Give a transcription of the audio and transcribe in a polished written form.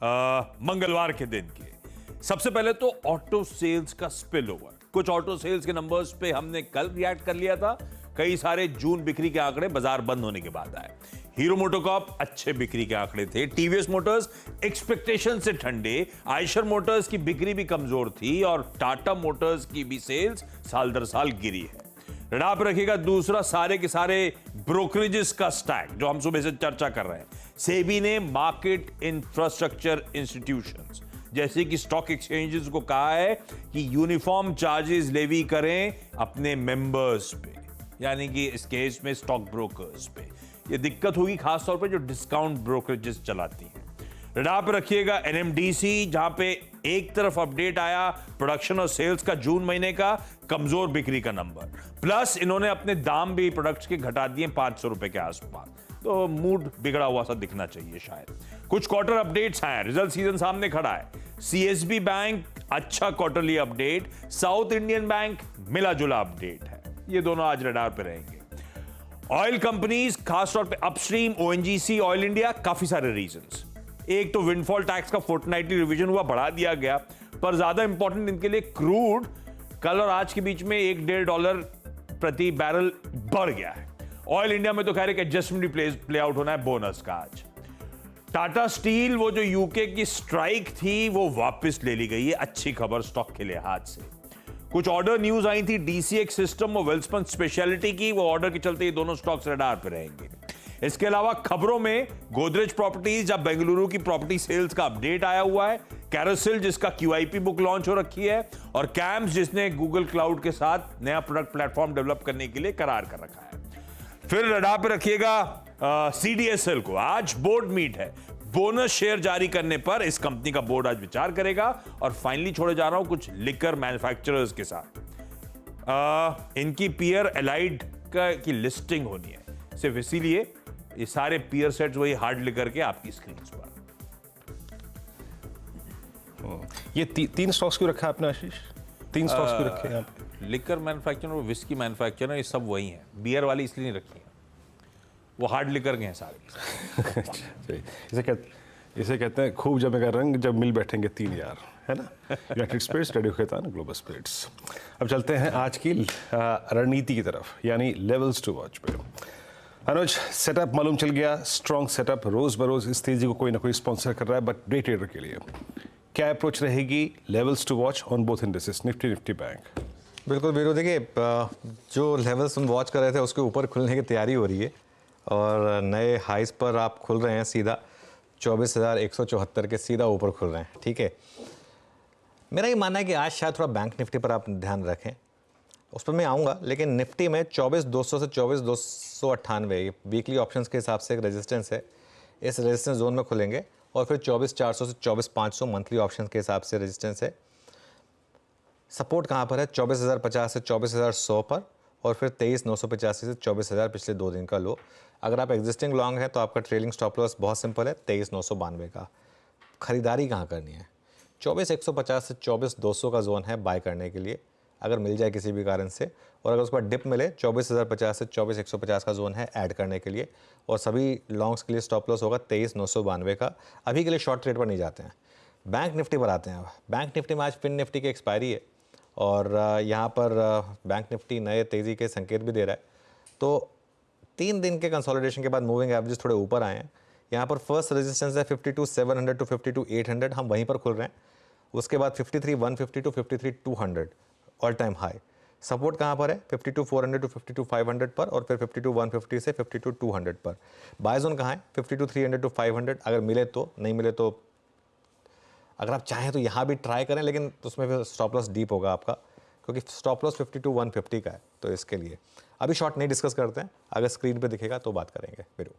मंगलवार के दिन की। सबसे पहले तो ऑटो सेल्स का स्पिल ओवर। कुछ ऑटो सेल्स के नंबर्स पे हमने कल रिएक्ट कर लिया था। कई सारे जून बिक्री के आंकड़े बाजार बंद होने के बाद आए। हीरो मोटोकॉर्प अच्छे बिक्री के आंकड़े थे। टीवीएस मोटर्स एक्सपेक्टेशन से ठंडे। आयशर मोटर्स की बिक्री भी कमजोर थी और टाटा मोटर्स की भी सेल्स साल दर साल गिरी है। रडार पर रखिएगा दूसरा सारे के सारे ब्रोकरेजेस का स्टैक जो हम सुबह से चर्चा कर रहे हैं। सेबी ने मार्केट इंफ्रास्ट्रक्चर इंस्टीट्यूशंस जैसे कि स्टॉक एक्सचेंजेस को कहा है कि यूनिफॉर्म चार्जेस लेवी करें अपने मेंबर्स पे, यानी कि इस केस में स्टॉक ब्रोकर्स पे। ये दिक्कत होगी खासतौर पे जो डिस्काउंट ब्रोकरेजेस चलाती हैं। रडार पर रखिएगा एनएमडीसी, जहां पे एक तरफ अपडेट आया प्रोडक्शन और सेल्स का जून महीने का, कमजोर बिक्री का नंबर, प्लस इन्होंने अपने दाम भी प्रोडक्ट्स के घटा दिए 500 रुपए के आसपास, तो मूड बिगड़ा हुआ सा दिखना चाहिए शायद। कुछ क्वार्टर अपडेट्स आए, रिजल्ट सीजन सामने खड़ा है। सीएसबी बैंक अच्छा quarterly update, south Indian bank मिला जुला अपडेट है। ये दोनों आज रडार पे रहेंगे। ऑयल कंपनीज खासतौर पे अपस्ट्रीम, ओएनजीसी, ऑयल इंडिया, काफी सारे रीजंस। एक तो विंडफॉल टैक्स का फोर्टनाइटली रिवीजन हुआ, बढ़ा दिया गया, पर ज्यादा इंपॉर्टेंट इनके लिए क्रूड कल और आज के बीच में $1.5 प्रति बैरल बढ़ गया है। ऑयल इंडिया में तो खैर एक एडजस्टमेंट प्ले आउट होना है बोनस का आज। टाटा स्टील, वो जो यूके की स्ट्राइक थी वो वापस ले ली गई है, अच्छी खबर स्टॉक के लिहाज से। कुछ ऑर्डर न्यूज आई थी डीसीएक्स सिस्टम और वेल्सपन स्पेशलिटी की, वो ऑर्डर के चलते ये दोनों स्टॉक्स रडार पे रहेंगे। इसके अलावा खबरों में गोदरेज प्रॉपर्टीज या बेंगलुरु की प्रॉपर्टी सेल्स का अपडेट आया हुआ है, कैरोसेल जिसका क्यूआईपी बुक लॉन्च हो रखी है, और कैम्स जिसने गूगल क्लाउड के साथ नया प्रोडक्ट प्लेटफॉर्म डेवलप करने के लिए करार कर रखा है। फिर रडार पे रखिएगा सीडीएसएल को, आज बोर्ड मीट है। बोनस शेयर जारी करने पर इस कंपनी का बोर्ड आज विचार करेगा। और फाइनली छोड़े जा रहा हूं कुछ लिकर मैन्युफैक्चरर्स के साथ। इनकी पियर एलाइड की लिस्टिंग होनी है, सिर्फ इसीलिए ये सारे पियर सेट्स वही हार्ड लिकर के आपकी स्क्रीन पर। ये तीन स्टॉक्स क्यों रखा है आपने आशीष? तीन स्टॉक्स क्यों रखे हैं आप? लिकर मैन्युफैक्चरर और विस्की मैन्युफैक्चरर ये सब वही हैं, बियर वाली इसलिए नहीं रखी है, वो हार्ड लिकर के हैं सारे। इसे कहते हैं खूब जमेगा रंग जब मिल बैठेंगे तीन यार, है ना। United Spirits, Radico Khaitan, Global Spirits. अब चलते हैं आज की रणनीति की तरफ, यानी लेवल्स टू वॉच पे। अनुज, सेटअप मालूम चल गया, स्ट्रॉन्ग सेटअप, रोज बरोज इस तेजी को कोई ना कोई स्पॉन्सर कर रहा है, बट डे ट्रेडर के लिए क्या अप्रोच रहेगी? Levels to watch on both indices, Nifty bank. बिल्कुल वीरू, देखिए जो लेवल्स हम वॉच कर रहे थे उसके ऊपर खुलने की तैयारी हो रही है और नए हाइस पर आप खुल रहे हैं, सीधा 24,174 के सीधा ऊपर खुल रहे हैं। ठीक है, मेरा ये मानना है कि आज शायद थोड़ा बैंक निफ्टी पर आप ध्यान रखें, उस पर मैं आऊँगा, लेकिन निफ्टी में 24,200 से 24,298 वीकली ऑप्शंस के हिसाब से एक रेजिस्टेंस है, इस रेजिस्टेंस जोन में खुलेंगे। और फिर 24,400 से 24,500 मंथली ऑप्शंस के हिसाब से रेजिस्टेंस है। सपोर्ट कहाँ पर है? 24,050 से 24,100 पर, और फिर 23,985 से 24,000 पिछले 2 दिन का लो। अगर आप एग्जिस्टिंग लॉन्ग है तो आपका ट्रेलिंग स्टॉप लॉस बहुत सिंपल है, 23,992 का। खरीदारी कहाँ करनी है? 24,150 से 24,200 का जोन है बाय करने के लिए, अगर मिल जाए किसी भी कारण से। और अगर उसके बाद डिप मिले 24,050 से 24,150 का जोन है ऐड करने के लिए। और सभी लॉन्ग्स के लिए स्टॉप लॉस होगा 23,992 का। अभी के लिए शॉर्ट ट्रेड पर नहीं जाते हैं, बैंक निफ्टी पर आते हैं। बैंक निफ्टी में आज फिन निफ्टी की एक्सपायरी है और यहाँ पर बैंक निफ्टी नए तेज़ी के संकेत भी दे रहा है। तो 3 दिन के कंसोलिडेशन के बाद मूविंग एवरेज थोड़े ऊपर आए हैं। यहाँ पर फर्स्ट रेजिस्टेंस है 52,700 टू 52,800, हम वहीं पर खुल रहे हैं। उसके बाद 53,150 to 53,200 all time high. Support कहाँ पर है? 52,400 टू 52,500 पर, और फिर 52,150 से 52,200 पर। बाय जोन कहाँ है? 52,300 टू 500, अगर मिले तो, नहीं मिले तो अगर आप चाहें तो यहाँ भी ट्राई करें, लेकिन उसमें फिर स्टॉप लॉस डीप होगा आपका, क्योंकि स्टॉप लॉस 52,150 का है। तो इसके लिए अभी शॉर्ट नहीं डिस्कस करते हैं, अगर स्क्रीन पे दिखेगा तो बात करेंगे फिर।